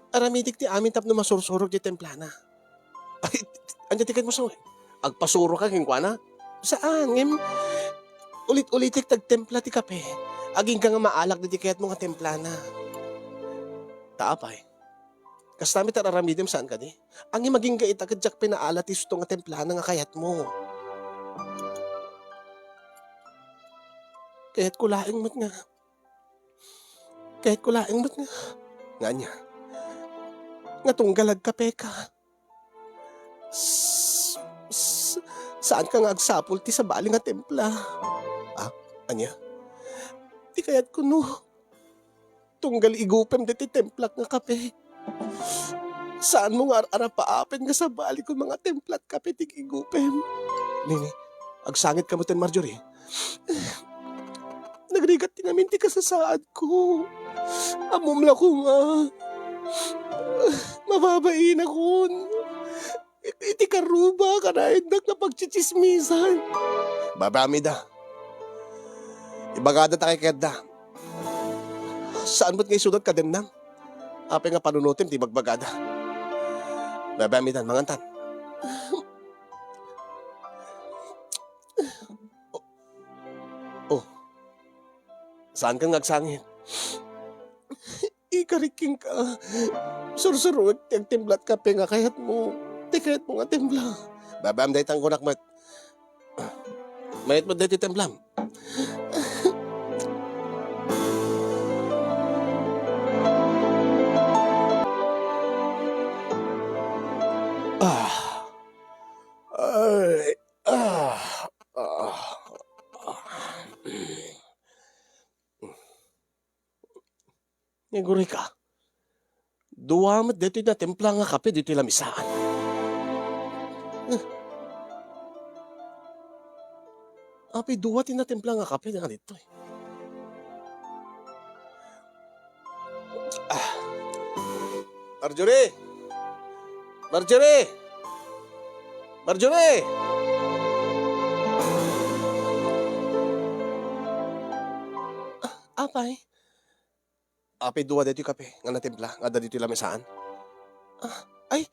Aramidik ti amin tapno masursurog di templana. Ay, anya tiket mo sa agpasuro ka kinkwana? Saan? Ulit-ulitik tagtempla ti kape. Aging ka nga maalak di tiket mo nga templana. Taapay. Kastami tararamidim saan ka di? Ang maging ka itakadyak pinaalat isto nga templana nga kayat mo. Kahit kulaing mo't nga. Nga niya. Nga tunggalag kape ka. Saan ka nga agsapul ti sa bali nga templa? Anya? Di kayat kuno. Tunggal igupem diti templak nga kape. Saan mo nga arapaapen nga sa bali ko mga templat kape ti igupem? Nini, agsangit ka mo ten Marjorie. Nagrigat ti namin ti kasasaad ko. Amumla ko nga. Mababain akon. Iti karuba kanahindak na pagchichismisan. Babami da. Ibagada ta kay Kedda. Saan ba't ngay sunod ka din nang? Apay nga panunutin ti bagbagada. Babami dan, mangantan. Saan kang nagsangit? Ikariking ka. Sursuruot tiyag timblat kape nga kayat mo. Tikayat mo nga timbla. Babam day tang kunak mat. Mayat mo day ti timblam. Ngaguri ka. Duwamat dito na templa nga kape dito lamisaan. Api duwat na templa nga kape na dito eh. Marjorie! Apay? Api duwa dito kape nga natempla nga dito lamisaan. Ay,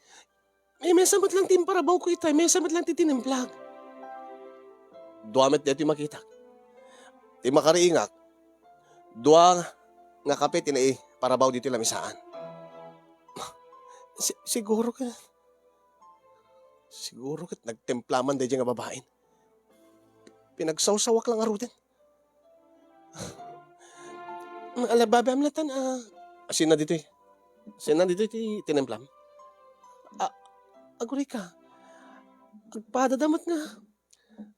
may mesamat lang timparabaw ko itay, mesamat lang titinimplag. Duwamet dito makita. Ti makariingak. Dua nga kape tinai parabaw dito lamisaan. Siguro ka nagtemplaman dahil nga babaen. Pinagsawsawak lang arutin. Alababa amlatan Sina dito ti tinemplam. Aguri ka. Agpadadamat nga.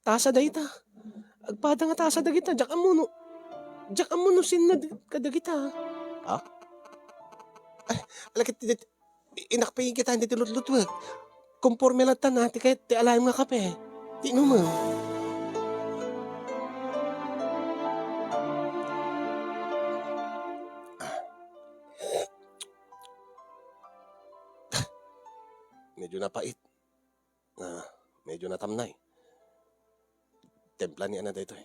Tasa dayta. Agpada nga tasa dagita. Jak amuno sinna kadagita. Alakit inakpayin kita hindi ti lutlutuag. Komporme lang tan ti kahit ti alayam nga kape. Ti inuman. Medyo napait. Medyo natamnay. Templa ni Ana dito eh.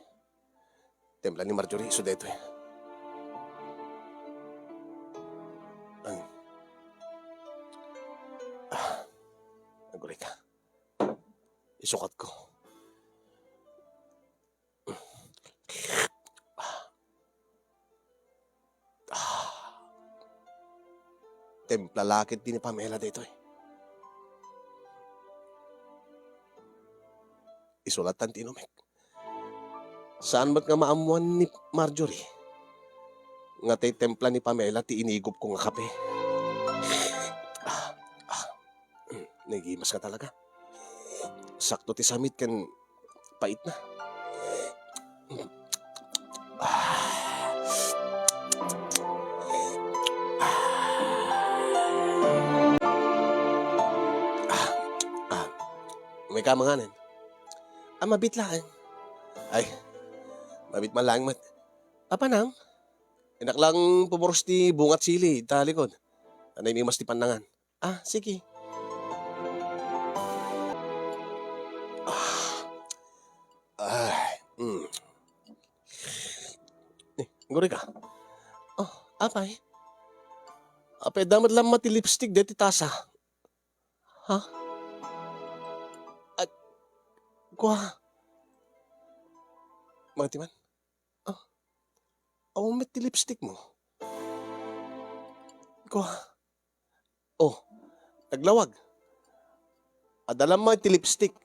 Templa ni Marjorie iso dito eh. Nagulit ka. Isukat ko. templa lakit din ni Pamela dito eh. Isulatan tinumek. Saan ba't nga maamuan ni Marjorie? Nga tay templa ni Pamela ti inigop ko nga kape. Nagimas ka talaga. Sakto ti samit kan pait na. May kamanganan. Mabit lang. Ay, mabit man lang mat. Apa nang? Inak lang pumoros ti bungat sili, talikod. Anay may mas ti pandangan. Sige. Nguri ka? Apay? Apay, damat lang mati lipstick deti tasa. Ha? Kuha. Mati man? Met ti lipstick mo. Kuha. Naglawag. Adalam mo ti lipstick.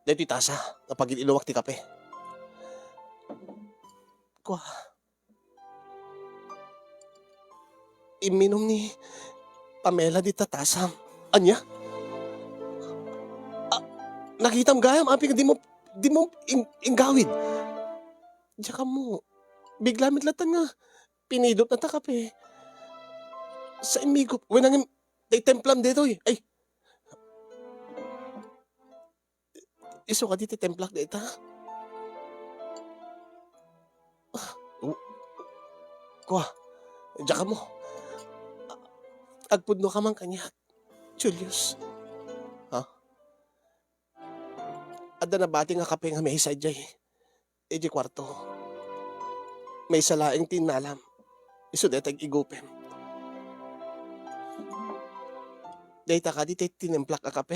Deti tasa, kapag iniluwak ti kape. Kuha. Iminom ni Pamela di tatasam. Anya? Nakitam gayam, api nga di mo inggawid. Diyan mo, bigla mitlatan nga, pinidot na takape. Sa imigop, wenang day templam dito eh. Ay, iso ka dito templak dito. Kuha, diyan mo. Agpudno ka man kanya, Julius. Ada na bati nga kape nga may sadya eh. Di kwarto. May salaing tinalam. Iso detag igupem. Dahita ka di tayo tinempla ka kape.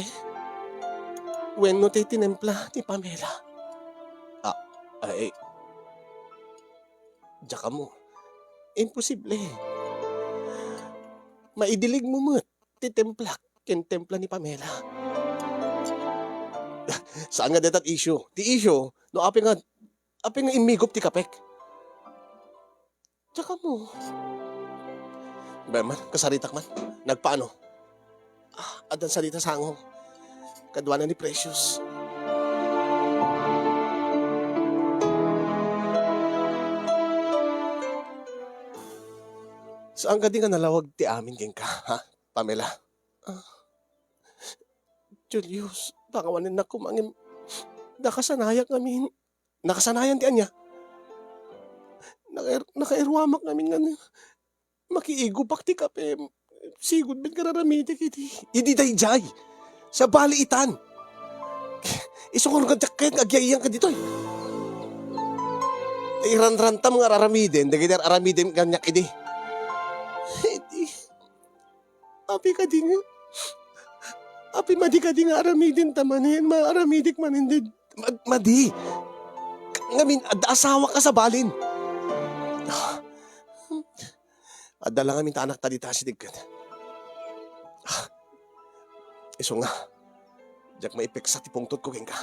When no tayo tinempla ni Pamela. Diyan mo. Imposible. Maidilig mo mo. Titemplak. Kintempla ni Pamela. Saan nga detat issue? Ti issue, no api nga imigop ti kapek. Tsaka mo. Ba man, kasaritak man. Nagpaano? Adan salita sangong. Kadwa na ni Precious. Saan ka di nga nalawag ti amin king ka, ha? Pamela? Julius, pangawanin na kumangin. Nakasanayan kami. Nakasanayan ti anya. Nakairwamak namin nga. Makiigupak ti kape. Sigud bin kararamitik iti. Hindi day jay. Sa baliitan. Isukon ka jakit. Agyayang ka dito. Iran-rantam nga raramidin. Dagiter aramidin ganyak idi. Hindi. Api ka di nga. Api madi ka di nga aramidin tamanin. Maaramidik manindid. Madi. Ngamin, asawa ka sa balin. Adala nga minta anak tadi tasidig ka. Iso nga. Diyak maipek sa tipungtot ko king ka.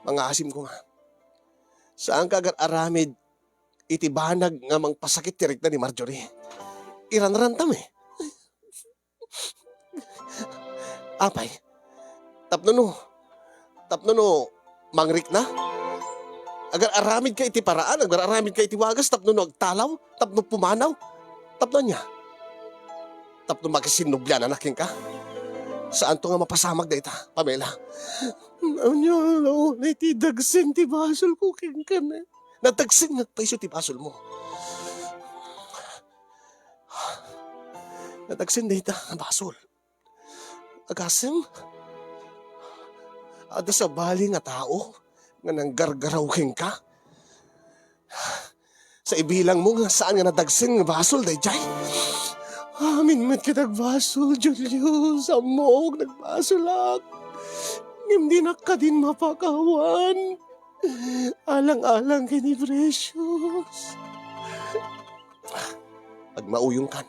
Mga asim ko nga. Saan ka agar aramid itibanag nga mang pasakit tirik na ni Marjorie. Iran-rantam eh. Apay. Tapno no, mangrik na. Agar aramid ka iti paraan, agar aramid ka iti wagas, tapno no agtalaw, tapno pumanaw, tapno niya. Tapno magasinubyan anaking ka. Saan to nga mapasamag da ita, Pamela? Anya, iti dagsin ti basol ko king ka na. Natagsin nagpaiso ti basol mo. Natagsin da ita, basol. Agasim? Ada sa bali nga tao nga nang gargarawin ka? Sa ibilang mo nga saan nga nadagsin nga basol, dayjay? Amin met kitag basol, Julius. Amog, nagbasolak. Hindi na ka din mapakawan. Alang-alang kini Precious. Pag mauyong kan,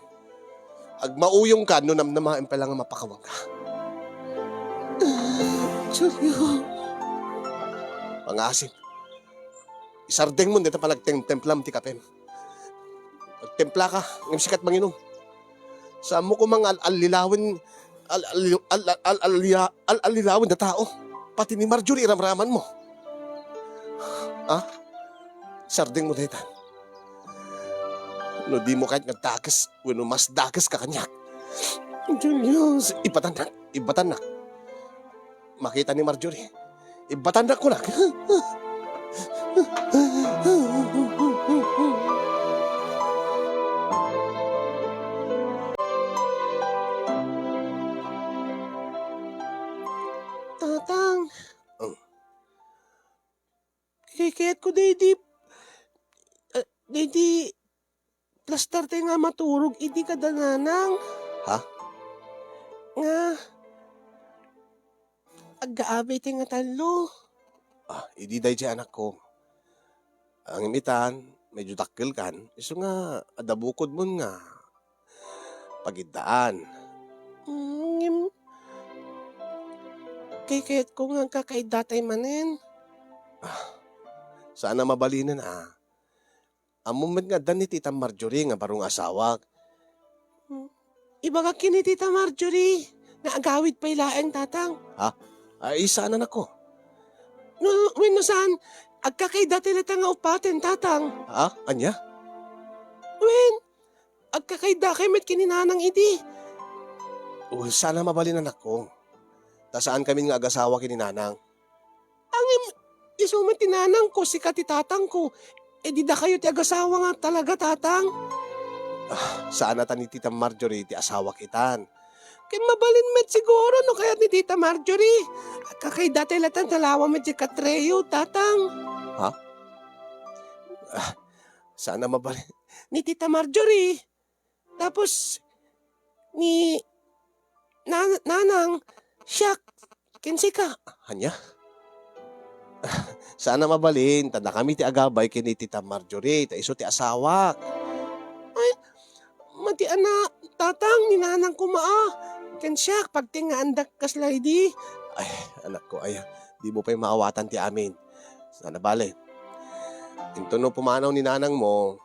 Ag mauyong ka, no namnamain pa lang nga mapakawang ka. Julio. Pangasim. Isardeng mo, dito palagtemplam ti kapem. Pagtempla ka, ng sikat manginom. Sa mo ko mga alilawin, alilawin na tao. Pati ni Marjorie, iramraman mo. Ha? Sardeng mo dito. No di mo kahit nagdakas, no mas dakas ka kanyak. Julius. Ibatanak. Makita ni Marjorie. Ibatanak ko na. Tatang. Oh. Kikit ko Didi, plaster tayo nga maturog, hindi ka dananang. Ha? Nga, aggaabay tayo nga talo. Idi day siya anak ko. Ang imitan, medyo dakil kan. Iso nga, adabukod mo nga. Pagidaan. Kikit ko nga kakaidatay manin. Sana mabalinan Amuman nga dan ni Tita Marjorie nga barong asawak. Iba ka kini Tita Marjorie, na agawid pa ilaeng tatang. Ay, sana na ko. No saan, agkakaidatay na nga upatin tatang. Anya? Agkakaidakay met kininanang idi. Sana mabalinan ako. Ta saan kami nga agasawa kininanang? Isuman tinanang ko, si katitatang ko. Di da kayo ti agasawa nga talaga, tatang. Sana ta ni Tita Marjorie ti asawa kitan. Kaya mabalin met siguro, no kaya ni Tita Marjorie. At kakay dati latan talawa met si Katreyo, tatang. Sana mabalin. Ni Tita Marjorie. Tapos, ni Nanang, siyak, kinsi ka. Anya? Sana mabalin. Tanda kami ti agabay kini Tita Marjorie. Ta iso ti asawak. Mati ana, tatang, ni Nanang kumaa. Siyak, pagtingaandak kaslay Ay, anak ko, di mo pa yung maawatan ti amin. Sana bale. Into no pumanaw ni nanang mo,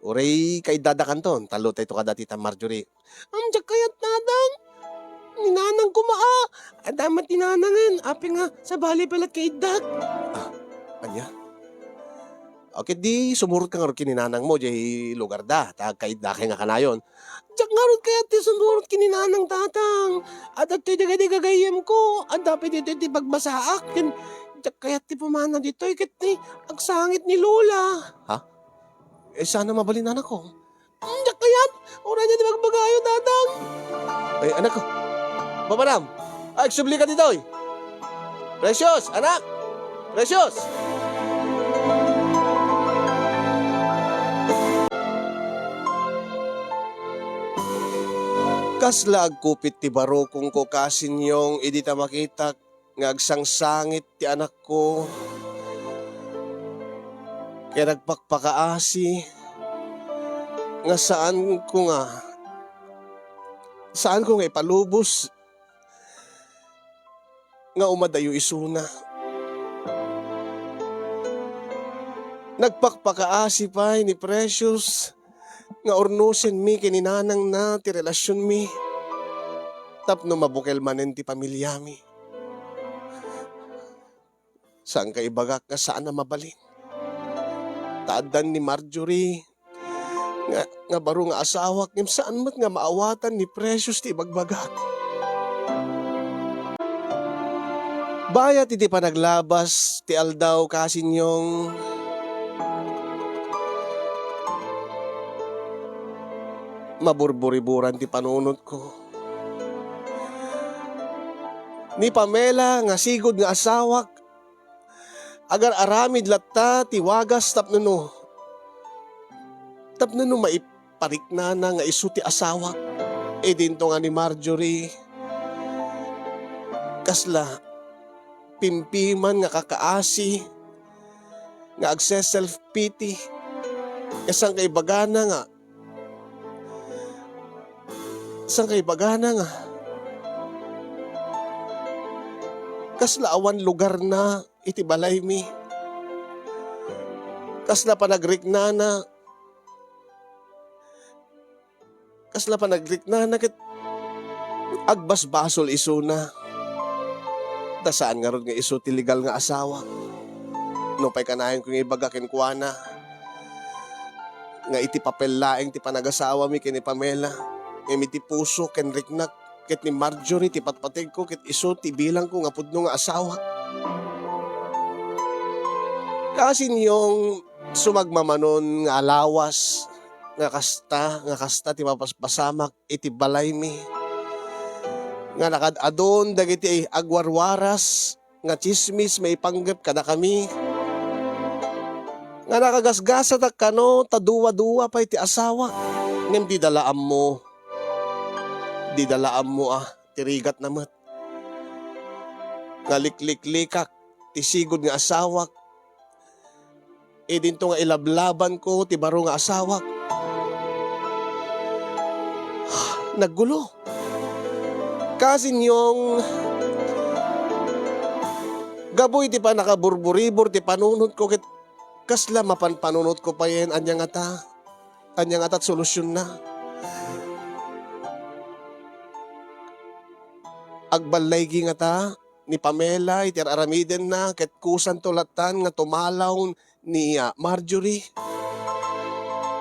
uray kay dadakan ton, talo tayo kada Tita Marjorie. Diyak kayat tatang. Ni Nanang kumaa. Adamat ni Nanangan. Api nga, sa bali palat kay Dak. Anya? Okay, di sumurot ka nga rin kininanang mo, jay lugar da, kay dake nga kanayon. Diyak nga rin kaya ti sumurot kininanang tatang. At ito'y digay-digagayem ko. At dapat ito'y ti pagbasaak. Diyak kaya ti pumana dito. Ikit ni agsangit ni Lola. Sana mabalinan ako. Diyak kaya. Ora niya di magbagayo tatang. Ay, anak ko. Babaram. Subli ka dito. Precious, anak. Precious. Kaslag kupit ti baro kung kukasin yung idita makita ngagsangsangit ti anak ko. Kaya nagpakpakaasi nga saan ko nga ipalubos nga umadayo isuna. Nagpakpakaasi pa ni Precious nga ornusin mi kininanang na ti relasyon mi. Tapno mabukel manen ti pamilya mi. Saan ka ibagak nga saan na mabalin? Taadan ni Marjorie nga baro nga asawak ngem saan mat nga maawatan ni Precious ti bagbagak. Bayat iti panaglabas ti aldaw kasinyong maburburiburan ti panunot ko. Ni Pamela nga sigod nga asawak agar aramid latta ti wagas tapno maiparik na nga isu ti asawak. Dinto nga ni Marjorie kasla pimpiman nga kakaasi nga agse self-pity kasang kay bagana nga Sang kay bagana nga. Kasla awan lugar na iti balay mi. Kasla panagrik na ket agbasbasol iso na. Da saan nga ron nga iso ti legal nga asawa. No pay kanayon ko nga ibagakin kuana. Nga iti papel laeng ti panagasawa mi kini Pamela. Nga mi ti puso ken riknak ket ni Marjorie ti patpateg ko ket iso ti bilang ko nga pudno nga asawa. Kasin yung sumagmamanon nga alawas nga kasta ti mapaspasamak iti balay mi. Nga nakadadon dagiti agwarwaras nga chismis may panggap kada kami. Nga nakagasgasat ak kano taduwa-duwa pa iti asawa. Ngem di dalaam mo tirigat namat. Nga likliklikak ti sigod nga asawak. E dinto nga ilablaban ko ti baro nga asawak. Naggulo. Kasin yung gaboy ti pa nakaburburibor ti panunod ko ket kasla mapanpanunod ko pa yen anyang ata solusyon na. Agbalay gi nga ta ni Pamela iti aramiden na ket kusan tulatan nga tumalaw ni Marjorie.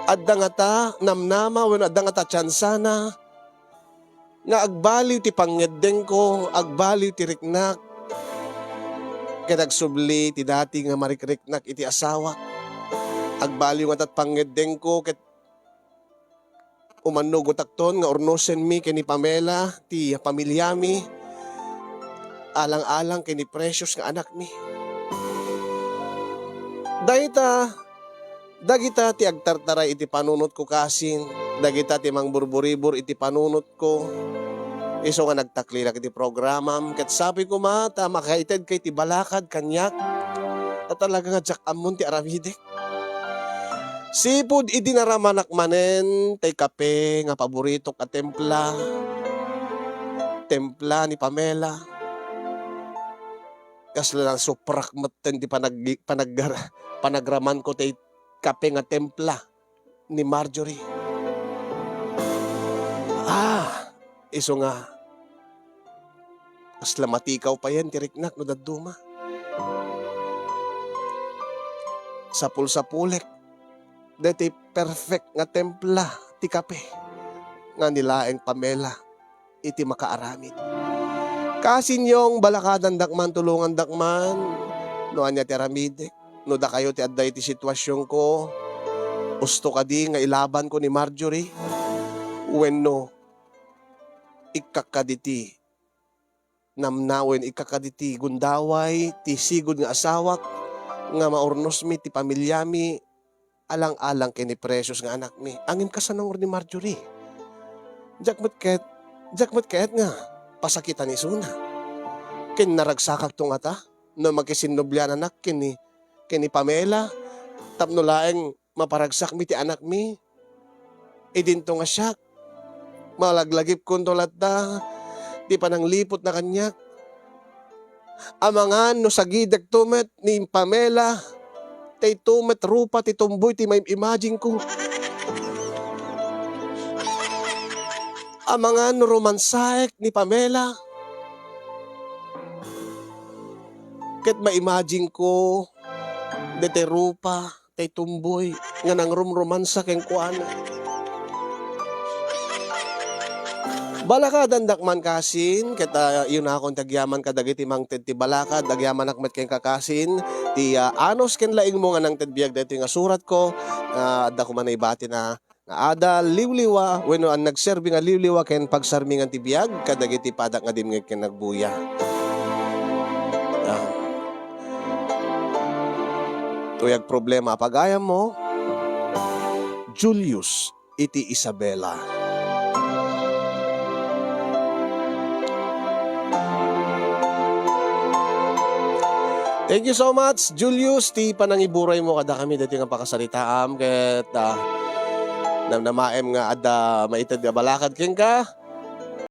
Adda nga ta namnama wenno adda nga ta tsansana nga agbaliw ti pangeddeng ko, agbaliw ti riknak. Ket agsubli ti dati nga marikriknak iti asawa. Agbaliw nga tat pangeddeng ko ket umano gotakton nga ornosen mi kini Pamela ti pamilyami. Alang-alang kini precious nga anak mi. Dagita ti agtartaray iti panunot ko kasin. Dagita ti mangburburibor iti panunot ko. Iso nga nagtaklilak iti programam. Ket sabi ko mata makaited kay ti balakad kanyak. At talaga nga jak amon ti aramidek. Sipud iti naramanak manen tay kape nga paborito ka templa. Templa ni Pamela. Kasla lang suprak maten di panagraman ko tay kape nga templa ni Marjorie. Iso nga. Kasla matikaw pa yan tiriknak no daduma. Sapul-sapulek. Deti perfect nga templa ti kape nga nilaeng Pamela iti makaaramid. Kasin yung balakadan dakman, tulungan dakman, no anya ti aramidek, no da kayo ti adday ti sitwasyon ko, usto ka di nga ilaban ko ni Marjorie, wenno, ikakaditi, namnawen ikakaditi, gundaway, ti sigod nga asawak, nga maurnos mi, ti pamilyami, alang-alang kini precious nga anak mi. Angin kasanang ni Marjorie. Jakmat ket nga, pasakitan ni Suna. Kin naragsakak tong ata, no magkisinubyan anak kini Pamela, tapno laeng maparagsak mi ti anak mi. Idinto nga siya, malaglagip kun tolat da, di pa nang lipot na kanyak. Amangan no sagidag tumet ni Pamela, tay tumet rupa ti tumboy ti may imagine ko. Amangan no romansaek ni Pamela, ket ma-imagine ko, dete rupa, tay tumboy, nga nang romansa keng kuana. Balakad dakman kasin, ket yun akong tagyaman kadagiti mang ted ti balakad, dagyaman akmet keng kakasin, ti anos ken laing mo nga nang ted biag dito nga surat ko, adda ko man ibati na ada liwliwa, wenno ang nagserbi nga liwliwa ken pagsarmingan ti biag, kadagiti padak nga dimngeg ken nagbuya. Tuyag problema pagayam mo, Julius iti Isabela. Thank you so much, Julius. Ti panangiburay mo kada kami dati nga pakasalitaam ket namnamaem nga adda maitad nga balakad ken ka.